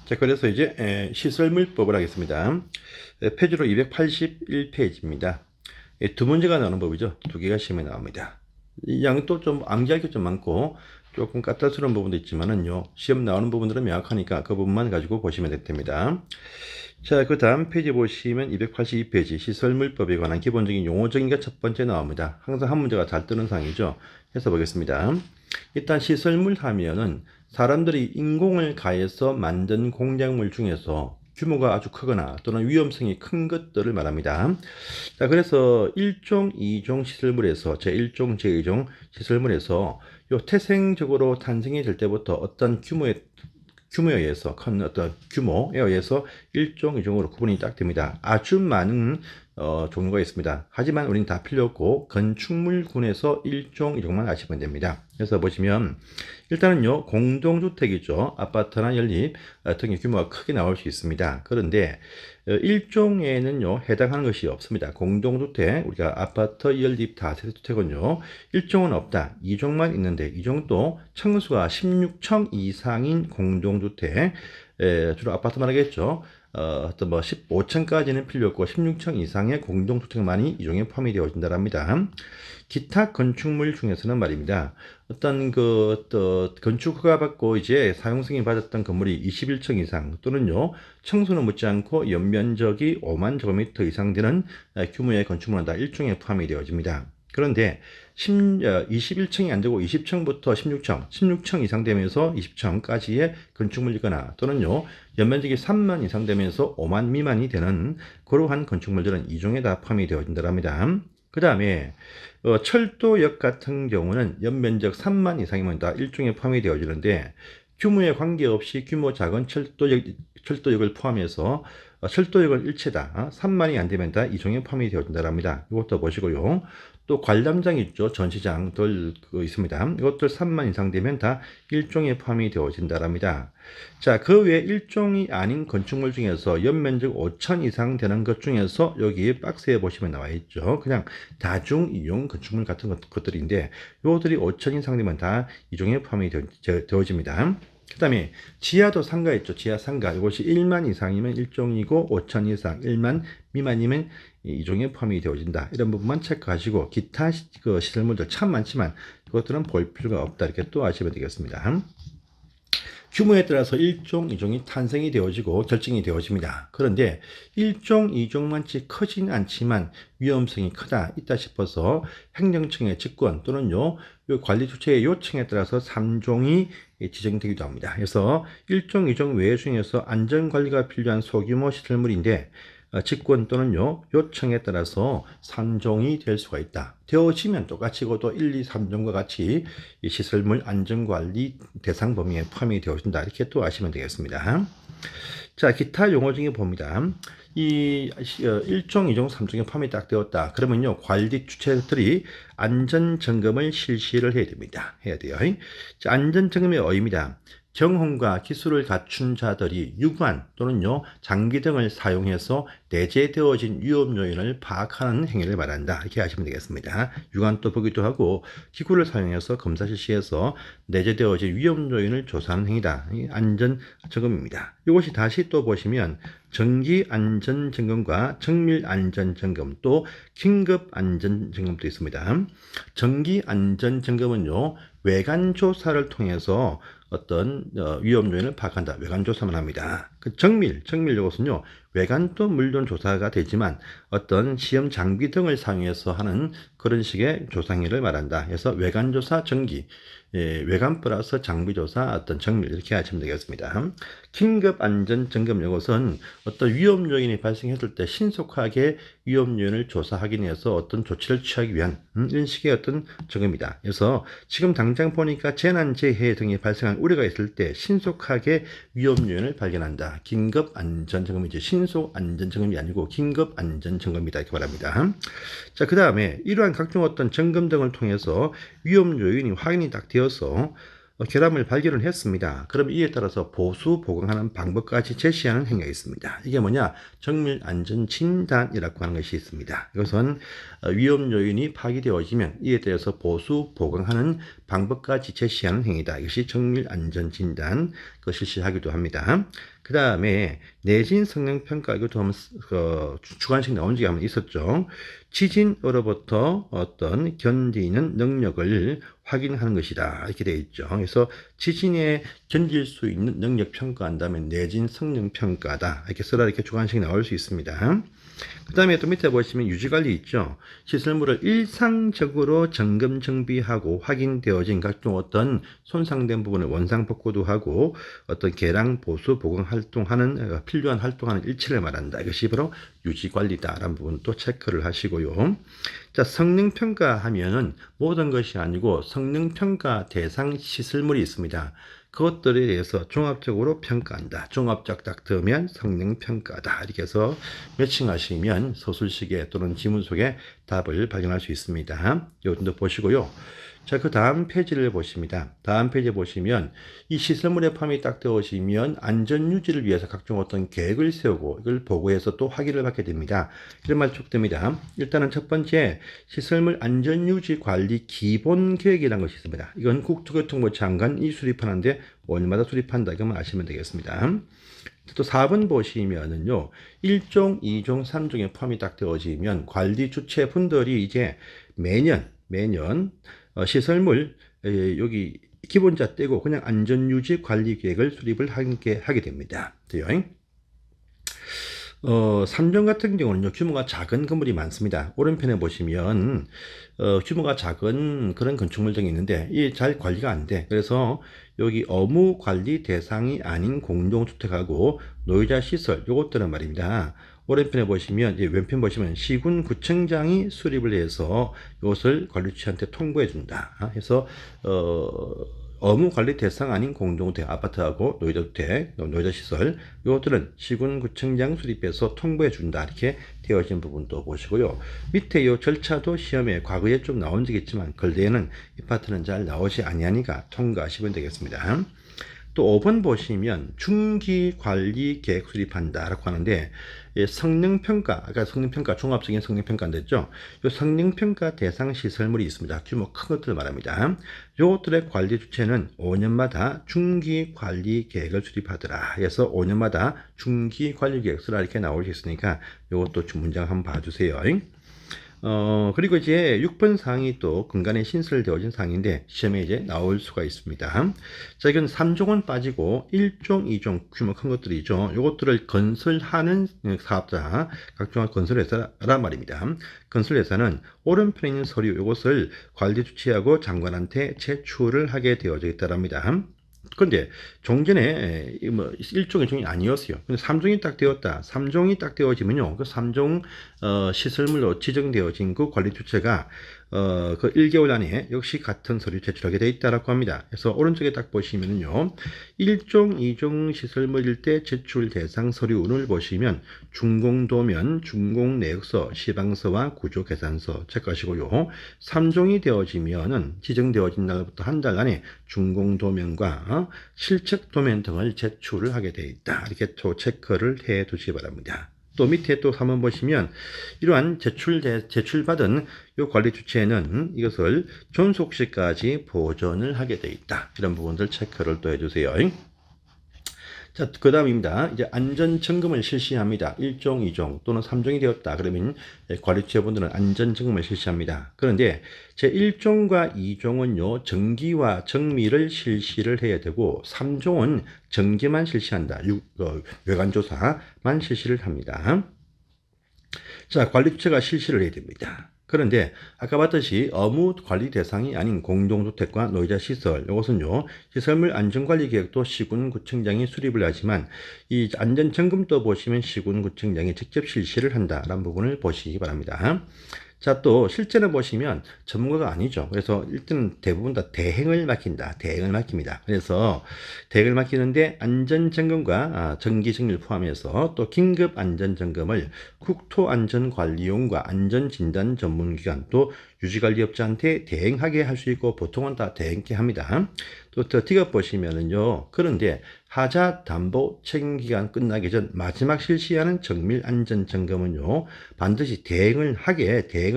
자, 그래서 이제 시설물법을 하겠습니다. 페이지로 281페이지입니다. 두 문제가 나오는 법이죠. 두 개가 시험에 나옵니다. 이 양도 좀 암기할 게 좀 많고 조금 까탈스러운 부분도 있지만은요, 시험 나오는 부분들은 명확하니까 그 부분만 가지고 보시면 됩니다. 자, 그 다음 페이지 보시면 282페이지 시설물법에 관한 기본적인 용어적인 게 첫 번째 나옵니다. 항상 한 문제가 잘 뜨는 상이죠. 해서 보겠습니다. 일단 시설물 하면은 사람들이 인공을 가해서 만든 공작물 중에서 규모가 아주 크거나 또는 위험성이 큰 것들을 말합니다. 자, 그래서 1종, 2종 시설물에서 제1종, 제2종 시설물에서 요 태생적으로 탄생이 될 때부터 어떤 규모에 의해서 큰 어떤 규모에 의해서 1종, 2종으로 구분이 딱 됩니다. 아주 많은 종류가 있습니다. 하지만 우리는 다 필요 없고 건축물군에서 1종, 2종만 아시면 됩니다. 그래서 보시면 일단은요, 공동주택이죠. 아파트나 연립 같은 규모가 크게 나올 수 있습니다. 그런데 1종에는요 해당하는 것이 없습니다. 공동주택, 우리가 아파트, 연립, 다세대주택은요 1종은 없다. 2종만 있는데 2종도 층수가 16층 이상인 공동주택, 주로 아파트만 하겠죠. 어떤 뭐 15층까지는 필요 없고 16층 이상의 공동주택만이 2종에 포함이 되어진다 합니다. 기타 건축물 중에서는 말입니다. 어떤 건축 허가 받고 이제 사용 승인 받았던 건물이 21층 이상 또는요 층수는 묻지 않고 연면적이 5만 제곱미터 이상 되는 규모의 건축물은 다 1종에 포함이 되어집니다. 그런데 21층이 안 되고 20층부터 16층 이상 되면서 20층까지의 건축물이거나 또는요 연면적이 3만 이상 되면서 5만 미만이 되는 그러한 건축물들은 2종에 다 포함이 되어진다 합니다. 그 다음에 철도역 같은 경우는 연면적 3만 이상이면 다 1종에 포함이 되어지는데 규모에 관계없이 규모 작은 철도역을 포함해서 철도역은 일체다. 3만이 안 되면 다 2종에 포함이 되어진다 합니다. 이것도 보시고요. 또 관람장 있죠. 전시장들 있습니다. 이것들 3만 이상 되면 다 1종에 포함이 되어진다 합니다. 자, 그 외에 1종이 아닌 건축물 중에서 연면적 5천 이상 되는 것 중에서 여기 박스에 보시면 나와 있죠. 그냥 다중 이용 건축물 같은 것들인데 요들이 5천 이상 되면 다 2종에 포함이 되어집니다. 그 다음에 지하도 상가 있죠. 지하 상가. 이것이 1만 이상이면 1종이고 5천 이상 1만 미만이면 2종에 포함이 되어진다. 이런 부분만 체크하시고 기타 시설물들 참 많지만 그것들은 볼 필요가 없다. 이렇게 또 아시면 되겠습니다. 규모에 따라서 1종, 2종이 탄생이 되어지고 결정이 되어집니다. 그런데 1종, 2종만치 크진 않지만 위험성이 크다, 있다 싶어서 행정청의 직권 또는요, 관리 주체의 요청에 따라서 3종이 지정되기도 합니다. 그래서 1종, 2종 외의 중에서 안전관리가 필요한 소규모 시설물인데 직권 또는요 요청에 따라서 3종이 될 수가 있다. 되어지면 똑같이 또 1, 2, 3종과 같이 이 시설물 안전관리 대상 범위에 포함이 되어진다. 이렇게 또 아시면 되겠습니다. 자, 기타 용어 중에 봅니다. 이 1종, 2종, 3종에 포함이 딱 되었다. 그러면요 관리 주체들이 안전점검을 실시를 해야 됩니다. 해야 돼요. 자, 안전점검의 의미입니다. 경험과 기술을 갖춘 자들이 유관 또는요 장비 등을 사용해서 내재되어진 위험 요인을 파악하는 행위를 말한다. 이렇게 하시면 되겠습니다. 유관도 보기도 하고 기구를 사용해서 검사 실시해서 내재되어진 위험 요인을 조사하는 행위다. 안전 점검입니다. 이것이 다시 또 보시면 정기 안전 점검과 정밀 안전 점검 또 긴급 안전 점검도 있습니다. 정기 안전 점검은요 외관 조사를 통해서 어떤 위험 요인을 파악한다. 외관 조사만 합니다. 그 정밀 이것은요 외관도 물론 조사가 되지만 어떤 시험 장비 등을 사용해서 하는 그런 식의 조사 행위를 말한다. 그래서 외관 조사 정기, 외관 플러스 장비 조사 어떤 정밀 이렇게 하시면 되겠습니다. 긴급 안전 점검 이것은 어떤 위험 요인이 발생했을 때 신속하게 위험 요인을 조사 확인해서 어떤 조치를 취하기 위한 이런 식의 어떤 점검이다. 그래서 지금 당장 보니까 재난 재해 등이 발생한 우려가 있을 때 신속하게 위험 요인을 발견한다. 긴급 안전 점검이지 신속 안전 점검이 아니고 긴급 안전 점검이다 이렇게 말합니다. 자, 그 다음에 이러한 각종 어떤 점검 등을 통해서 위험 요인이 확인이 딱 되어서 결함을 발견을 했습니다. 그럼 이에 따라서 보수 보강하는 방법까지 제시하는 행위가 있습니다. 이게 뭐냐? 정밀 안전 진단이라고 하는 것이 있습니다. 이것은 위험 요인이 파기되어지면 이에 대해서 보수 보강하는 방법까지 제시하는 행위다. 이것이 정밀 안전 진단 그 실시하기도 합니다. 그 다음에 내진 성능 평가, 이것도 한번 주관식 나온 적이 한번 있었죠. 지진으로부터 어떤 견디는 능력을 확인하는 것이다, 이렇게 되어 있죠. 그래서 지진에 견딜 수 있는 능력 평가한 다음에 내진 성능 평가다, 이렇게 써라, 이렇게 주관식이 나올 수 있습니다. 그 다음에 또 밑에 보시면 유지관리 있죠. 시설물을 일상적으로 점검 정비하고 확인되어진 각종 어떤 손상된 부분을 원상복구도 하고 어떤 개량 보수 보강 활동하는 필요한 활동하는 일체를 말한다. 이것이 바로 유지관리다라는 부분도 체크를 하시고요. 자, 성능평가 하면은 모든 것이 아니고 성능평가 대상 시설물이 있습니다. 그것들에 대해서 종합적으로 평가한다. 종합적 딱 들으면 성능평가다. 이렇게 해서 매칭하시면 서술식에 또는 지문 속에 답을 발견할 수 있습니다. 이것도 보시고요. 자, 그 다음 페이지를 보십니다. 다음 페이지에 보시면 이 시설물의 포함이 딱 되어지면 안전 유지를 위해서 각종 어떤 계획을 세우고 이걸 보고해서 또 확인을 받게 됩니다. 이런 말 쭉 됩니다. 일단은 첫 번째, 시설물 안전 유지 관리 기본 계획이라는 것이 있습니다. 이건 국토교통부 장관이 수립하는데 5년마다 수립한다. 이것만 아시면 되겠습니다. 또 4번 보시면은요, 1종, 2종, 3종에 포함이 딱 되어지면 관리 주체 분들이 이제 매년 시설물 여기 기본자 떼고 그냥 안전유지 관리 계획을 수립을 하게 됩니다. 3종 같은 경우는요, 규모가 작은 건물이 많습니다. 오른편에 보시면 규모가 작은 그런 건축물 등이 있는데 이 잘 관리가 안 돼. 그래서 여기 업무 관리 대상이 아닌 공동주택하고 노유자 시설 요것들은 말입니다. 오른편에 보시면, 왼편 보시면 시군구청장이 수립을 해서 이것을 관리주체한테 통보해 준다. 해서 업무 관리 대상 아닌 공동주택, 아파트하고 노유자주택, 노유자시설 이것들은 시군구청장 수립해서 통보해 준다. 이렇게 되어진 부분도 보시고요. 밑에 이 절차도 시험에 과거에 좀 나온 적이 있지만 걸대에는 이 파트는 잘 나오지 아니하니까 통과하시면 되겠습니다. 또 5번 보시면 중기관리 계획 수립한다 라고 하는데 성능평가, 아까 성능평가 종합적인 성능평가인데 있죠. 이 성능평가 대상 시설물이 있습니다. 규모 큰 것들을 말합니다. 이것들의 관리 주체는 5년마다 중기관리 계획을 수립하더라. 그래서 5년마다 중기관리 계획 쓰라 이렇게 나올 수 있으니까 이것도 문장 한번 봐주세요. 그리고 이제 6번 사항이 또 근간에 신설되어진 사항인데 시험에 이제 나올 수가 있습니다. 자, 이건 3종은 빠지고 1종, 2종 규모 큰 것들이죠. 이것들을 건설하는 사업자, 각종 건설회사란 말입니다. 건설회사는 오른편에 있는 서류 이것을 관리 주체하고 장관한테 제출을 하게 되어져 있다랍니다. 그런데 종전에 뭐 1종, 2종이 아니었어요. 근데 3종이 딱 되었다. 3종이 딱 되어지면요, 그 3종 시설물로 지정되어진 그 관리 주체가 그 1개월 안에 역시 같은 서류 제출하게 되어 있다라고 합니다. 그래서 오른쪽에 딱 보시면은요, 1종, 2종 시설물일 때 제출 대상 서류를 보시면 준공도면, 준공내역서, 시방서와 구조계산서 체크하시고요. 3종이 되어지면은 지정되어진 날부터 한 달 안에 준공도면과 실측도면 등을 제출을 하게 되어 있다. 이렇게 또 체크를 해 두시기 바랍니다. 또 밑에 또 한번 보시면 이러한 제출받은 이 관리 주체는 이것을 존속 시까지 보존을 하게 되어 있다. 이런 부분들 체크를 또 해주세요. 자, 그 다음입니다. 이제 안전점검을 실시합니다. 1종, 2종 또는 3종이 되었다. 그러면 관리주체분들은 안전점검을 실시합니다. 그런데 제 1종과 2종은요, 정기와 정미를 실시를 해야 되고 3종은 정기만 실시한다. 외관조사만 실시를 합니다. 자, 관리주체가 실시를 해야 됩니다. 그런데 아까 봤듯이 업무 관리 대상이 아닌 공동주택과 노유자 시설, 이것은요, 시설물 안전관리 계획도 시군구청장이 수립을 하지만 이 안전점검도 보시면 시군구청장이 직접 실시를 한다라는 부분을 보시기 바랍니다. 자, 또 실제로 보시면 전문가가 아니죠. 그래서 일단 대부분 다 대행을 맡긴다. 대행을 맡깁니다. 그래서 대행을 맡기는데 안전점검과 정기정리를 포함해서 또 긴급 안전점검을 국토안전관리용과 안전진단 전문기관 또 유지관리업자한테 대행하게 할 수 있고 보통은 다 대행케 합니다. 또 더 뒤가 보시면은요. 그런데 하자 담보 책임 기간 끝나기 전 마지막 실시하는 정밀 안전 점검은요. 반드시 대행을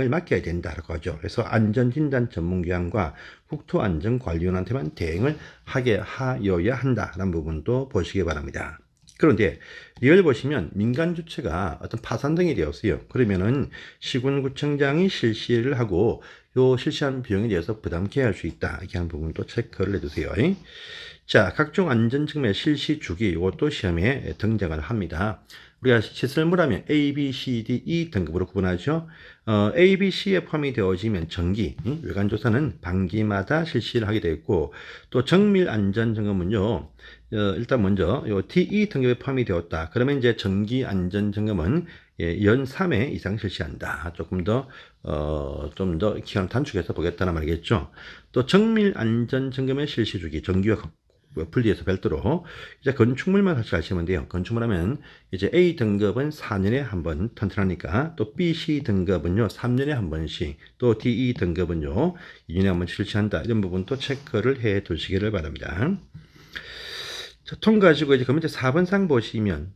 맡겨야 된다라고 하죠. 그래서 안전진단 전문기관과 국토안전관리원한테만 대행을 하게 하여야 한다라는 부분도 보시기 바랍니다. 그런데 이걸 보시면 민간 주체가 어떤 파산 등이 되었어요. 그러면은 시군구청장이 실시를 하고 요 실시한 비용에 대해서 부담케 할 수 있다. 이렇게 하는 부분도 체크를 해두세요. 자, 각종 안전 측면 실시 주기 이것도 시험에 등장을 합니다. 우리가 시설물 하면 A, B, C, D, E 등급으로 구분하죠. A, B, C에 포함이 되어지면 정기, 외관조사는 반기마다 실시를 하게 되어 있고, 또 정밀 안전 점검은요. 일단 먼저 요 DE 등급에 포함이 되었다. 그러면 이제 정기 안전 점검은 연 3회 이상 실시한다. 조금 더 좀 더 기간 단축해서 보겠다는 말이겠죠. 또 정밀 안전 점검의 실시 주기 정기와 분리해서 별도로 이제 건축물만 같이 하시면 돼요. 건축물 하면 이제 A 등급은 4년에 한 번 튼튼하니까, 또 B, C 등급은요 3년에 한 번씩, 또 DE 등급은요 2년에 한 번 실시한다. 이런 부분도 체크를 해 두시기를 바랍니다. 자, 통과하시고 이제 그러면 이제 4번 상 보시면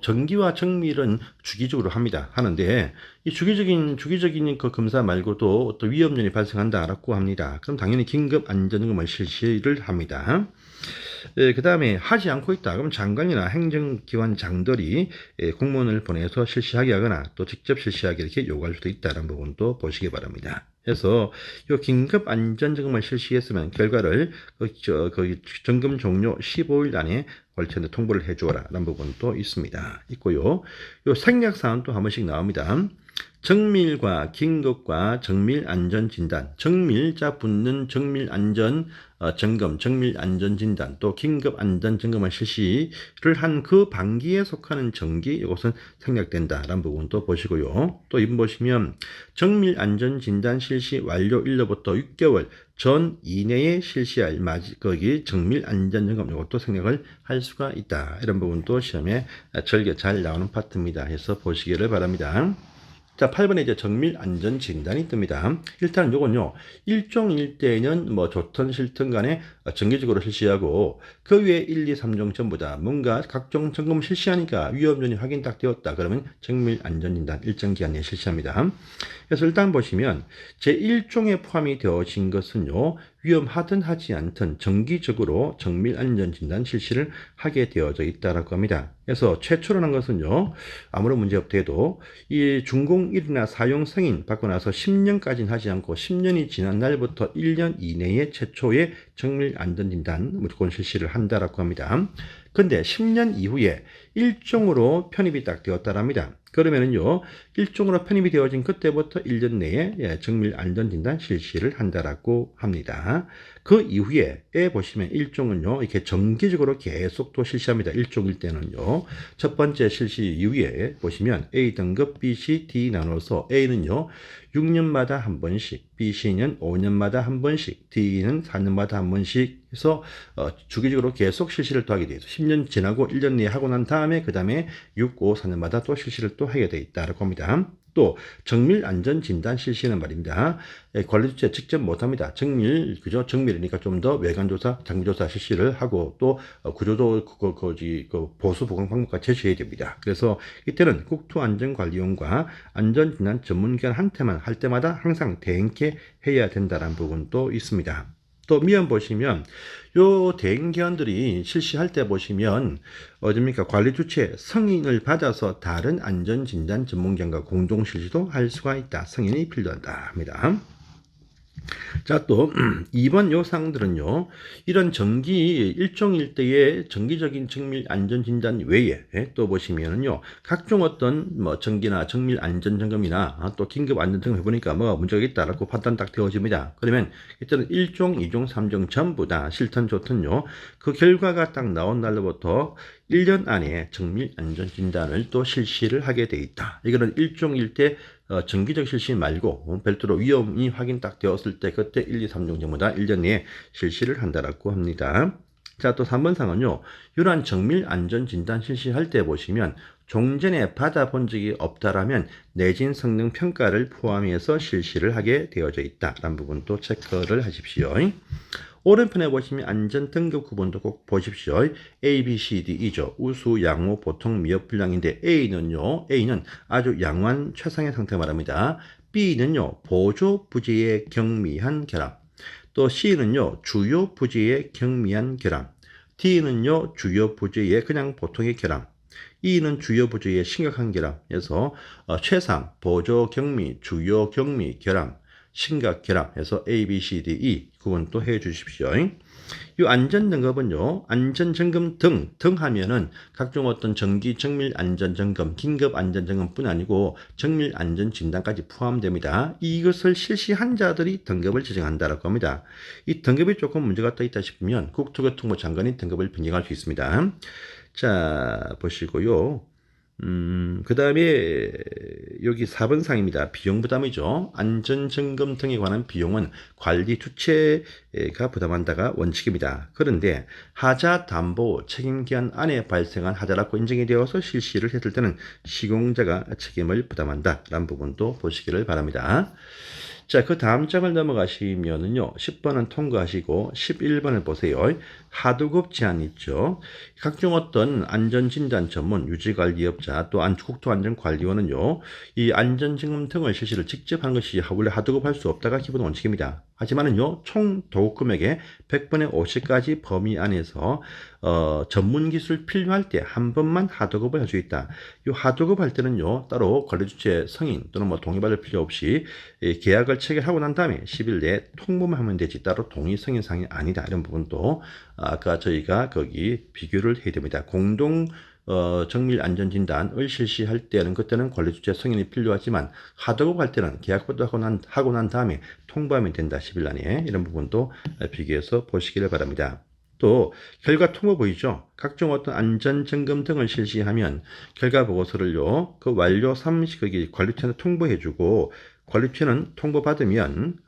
정기와 정밀은 주기적으로 하는데 이 주기적인 그 검사 말고도 또 위험률이 발생한다라고 합니다. 그럼 당연히 긴급 안전점검을 실시를 합니다. 그 다음에 하지 않고 있다. 그럼 장관이나 행정기관 장들이 공문을 보내서 실시하게 하거나 또 직접 실시하게 이렇게 요구할 수도 있다는 부분도 보시기 바랍니다. 그래서 이 긴급 안전점검을 실시했으면 결과를 점검 종료 15일 안에 걸쳐서 통보를 해주어라 라는 부분도 있고요. 요 생략사항 또 한 번씩 나옵니다. 정밀과 긴급과 정밀 안전 진단, 정밀자 붙는 정밀 안전 점검, 정밀 안전 진단, 또 긴급 안전 점검을 실시를 한 그 반기에 속하는 정기, 이것은 생략된다라는 부분도 보시고요. 또 이번 보시면 정밀 안전 진단 실시 완료일로부터 6개월 전 이내에 실시할 거기 정밀 안전 점검, 이것도 생략을 할 수가 있다. 이런 부분도 시험에 절개 잘 나오는 파트입니다. 해서 보시기를 바랍니다. 자, 8번에 이제 정밀 안전 진단이 뜹니다. 일단 요건요, 일종일 때는 뭐 좋든 싫든 간에 정기적으로 실시하고, 그 외에 1, 2, 3종 전부 다 뭔가 각종 점검을 실시하니까 위험률이 확인 딱 되었다. 그러면 정밀 안전 진단 일정 기간 내에 실시합니다. 그래서 일단 보시면 제1종에 포함이 되어진 것은요, 위험하든 하지 않든 정기적으로 정밀 안전 진단 실시를 하게 되어져 있다라고 합니다. 그래서 최초로 한 것은요, 아무런 문제 없대도 이 준공일이나 사용 승인 받고 나서 10년까지는 하지 않고 10년이 지난 날부터 1년 이내에 최초의 정밀 안전 진단 무조건 실시를 한다라고 합니다. 근데 10년 이후에 일종으로 편입이 딱 되었다랍니다. 그러면은요, 일종으로 편입이 되어진 그때부터 1년 내에 정밀 안전 진단 실시를 한다라고 합니다. 그 이후에 보시면 일종은요, 이렇게 정기적으로 계속 또 실시합니다. 일종일 때는요, 첫 번째 실시 이후에 보시면 A 등급, B, C, D 나눠서 A는요, 6년마다 한 번씩, BC는 5년마다 한 번씩, D는 4년마다 한 번씩 해서 주기적으로 계속 실시를 또 하게 돼요. 10년 지나고 1년 내에 하고 난 다음에 그 다음에 6, 5, 4년마다 또 실시를 또 하게 돼 있다라고 합니다. 또 정밀 안전 진단 실시는 말입니다. 관리주체 직접 못합니다. 정밀이니까 좀 더 외관조사, 장비조사 실시를 하고 또 구조도 보수 보강 방법까지 제시해야 됩니다. 그래서 이때는 국토안전관리원과 안전진단 전문기관한테만 할 때마다 항상 대행케 해야 된다는 부분도 있습니다. 또 미연 보시면 요 대행기관들이 실시할 때 보시면 어딥니까? 관리 주체 승인을 받아서 다른 안전진단 전문기관과 공동 실시도 할 수가 있다. 승인이 필요하다 합니다. 자, 또 2번 요 사항들은요, 이런 일종일 때의 정기적인 정밀 안전 진단 외에 또 보시면은요, 각종 어떤 뭐 정기나 정밀 안전 점검이나 또 긴급 안전 점검 해보니까 뭐가 문제가 있다라고 판단 딱 되어집니다. 그러면 이때는 1종, 2종, 3종 전부 다 싫든 좋든요, 그 결과가 딱 나온 날로부터 1년 안에 정밀 안전 진단을 또 실시를 하게 돼 있다. 이거는 일종일 때 정기적 실시 말고 별도로 위험이 확인 딱 되었을 때 그때 1, 2, 3종 전부 다 1년 내에 실시를 한다라고 합니다. 자, 또 3번 상은요. 이러한 정밀 안전 진단 실시할 때 보시면 종전에 받아본 적이 없다라면 내진 성능 평가를 포함해서 실시를 하게 되어져 있다라는 부분도 체크를 하십시오. 오른편에 보시면 안전 등급 구분도 꼭 보십시오. A, B, C, D, E죠. 우수, 양호, 보통, 미흡, 불량인데 A는요. A는 아주 양호한 최상의 상태 말합니다. B는요. 보조 부재의 경미한 결함. 또 C는요. 주요 부재의 경미한 결함. D는요. 주요 부재의 그냥 보통의 결함. E는 주요 부재의 심각한 결함에서 최상, 보조 경미, 주요 경미, 결함, 심각 결함해서 A, B, C, D, E 구분 또 해 주십시오. 이 안전 등급은요, 안전 점검 등 하면은 각종 어떤 정기 정밀 안전 점검, 긴급 안전 점검뿐 아니고 정밀 안전 진단까지 포함됩니다. 이것을 실시한 자들이 등급을 지정한다라고 합니다. 이 등급이 조금 문제가 떠 있다 싶으면 국토교통부 장관이 등급을 변경할 수 있습니다. 자, 보시고요. 그 다음에 여기 4번 상입니다. 비용 부담이죠. 안전점검 등에 관한 비용은 관리 주체가 부담한다가 원칙입니다. 그런데 하자 담보 책임기한 안에 발생한 하자라고 인정이 되어서 실시를 했을 때는 시공자가 책임을 부담한다 라는 부분도 보시기를 바랍니다. 자, 그 다음 장을 넘어가시면은요, 10번은 통과하시고 11번을 보세요. 하도급 제한 있죠. 각종 어떤 안전진단 전문 유지관리업자 또 국토안전관리원은요, 이 안전점검 등을 실시를 직접 하는 것이 원래 하도급 할 수 없다가 기본 원칙입니다. 하지만은요, 총 도급 금액의 100분의 50까지 범위 안에서 전문 기술 필요할 때 한 번만 하도급을 할 수 있다. 이 하도급 할 때는요, 따로 관리주체 성인 또는 뭐 동의받을 필요 없이 계약을 체결하고 난 다음에 10일 내에 통보만 하면 되지 따로 동의 승인사항이 아니다. 이런 부분도 아까 저희가 거기 비교를 해야 됩니다. 공동 정밀 안전진단을 실시할 때는 그때는 관리주체 승인이 필요하지만 하도급 할 때는 계약부터 하고 난 다음에 통보하면 된다. 10일 안에 이런 부분도 비교해서 보시기를 바랍니다. 또 결과 통보 보이죠? 각종 어떤 안전 점검 등을 실시하면 결과 보고서를요, 그 완료 30 거기 관리처한테 통보해주고 관리처는 통보받으면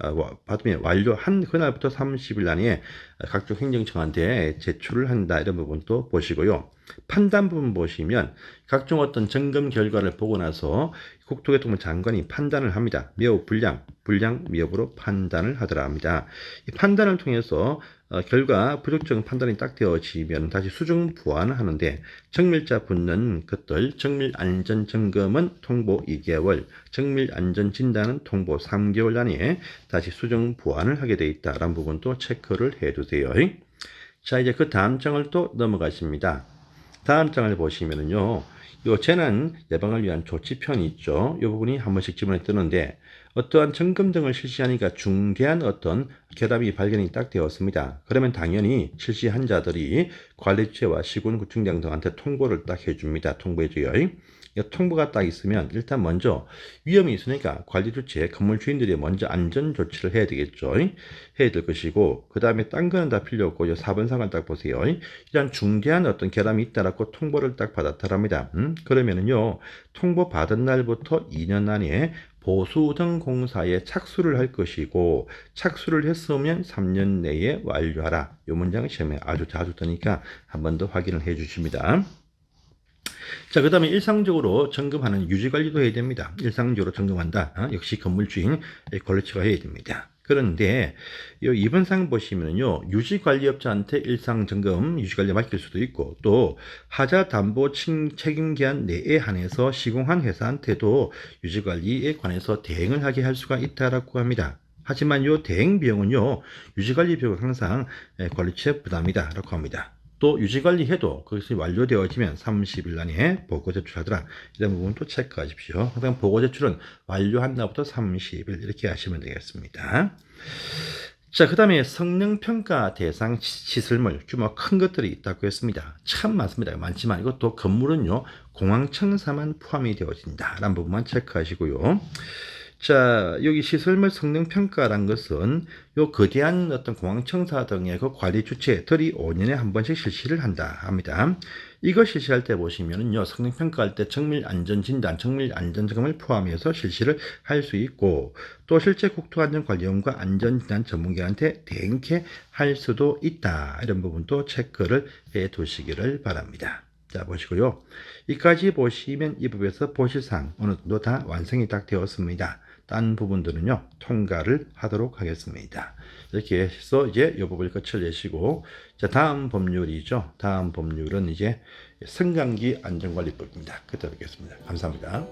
완료한 그날부터 30일 안에 각종 행정청한테 제출을 한다. 이런 부분도 보시고요. 판단 부분 보시면 각종 어떤 점검 결과를 보고 나서 국토교통부 장관이 판단을 합니다. 매우 불량, 미흡으로 판단을 하더라 합니다. 이 판단을 통해서 결과 부적정 판단이 딱 되어지면 다시 수정 보완을 하는데 정밀자 붙는 것들 정밀 안전 점검은 통보 2개월, 정밀 안전 진단은 통보 3개월 안에 다시 수정 보완을 하게 돼 있다라는 부분도 체크를 해 두세요. 자, 이제 그 다음 장을 또 넘어가십니다. 다음 장을 보시면은요, 요 재난 예방을 위한 조치편이 있죠. 이 부분이 한 번씩 지문에 뜨는데 어떠한 점검 등을 실시하니까 중대한 어떤 결함이 발견이 딱 되었습니다. 그러면 당연히 실시한 자들이 관리처와 시군구청장 등한테 통보를 딱 해줍니다. 통보해줘요. 통보가 딱 있으면 일단 먼저 위험이 있으니까 관리주체 건물 주인들이 먼저 안전 조치를 해야 되겠죠. 해야 될 것이고 그 다음에 딴 거는 다 필요 없고 4번 상을 딱 보세요. 이런 중대한 어떤 결함이 있다라고 통보를 딱 받았다랍니다. 그러면은요, 통보 받은 날부터 2년 안에 보수 등 공사에 착수를 할 것이고 착수를 했으면 3년 내에 완료하라. 이 문장은 시험에 아주 자주 뜨니까 한 번 더 확인을 해 주십니다. 자, 그 다음에 일상적으로 점검하는 유지관리도 해야 됩니다. 일상적으로 점검한다. 역시 건물주인 관리처가 해야 됩니다. 그런데 이번 상 보시면요, 유지관리업자한테 일상점검, 유지관리 맡길 수도 있고 또 하자담보 책임기한 내에 한해서 시공한 회사한테도 유지관리에 관해서 대응을 하게 할 수가 있다라고 합니다. 하지만 이 대행 비용은요, 유지관리 비용은 항상 관리처 부담이다라고 합니다. 또 유지관리해도 그것이 완료되어지면 30일 안에 보고 제출하더라. 이런 부분도 체크하십시오. 항상 보고 제출은 완료한 날부터 30일 이렇게 하시면 되겠습니다. 자, 그 다음에 성능평가 대상 시설물 규모 큰 것들이 있다고 했습니다. 참 많습니다. 많지만 이것도 건물은요, 공항청사만 포함이 되어진다 라는 부분만 체크하시고요. 자, 여기 시설물 성능 평가란 것은 요 거대한 어떤 공항청사 등의 그 관리 주체들이 5년에 한 번씩 실시를 한다 합니다. 이거 실시할 때 보시면은요, 성능 평가할 때 정밀 안전 진단, 정밀 안전 점검을 포함해서 실시를 할 수 있고, 또 실제 국토안전관리원과 안전진단 전문가한테 대행케 할 수도 있다. 이런 부분도 체크를 해 두시기를 바랍니다. 자, 보시고요. 이까지 보시면 이 부분에서 보실사항 어느 정도 다 완성이 딱 되었습니다. 딴 부분들은요, 통과를 하도록 하겠습니다. 이렇게 해서 이제 이 부분을 끝을 내시고, 자, 다음 법률이죠. 다음 법률은 이제 승강기 안전관리법입니다. 그때 뵙겠습니다. 감사합니다.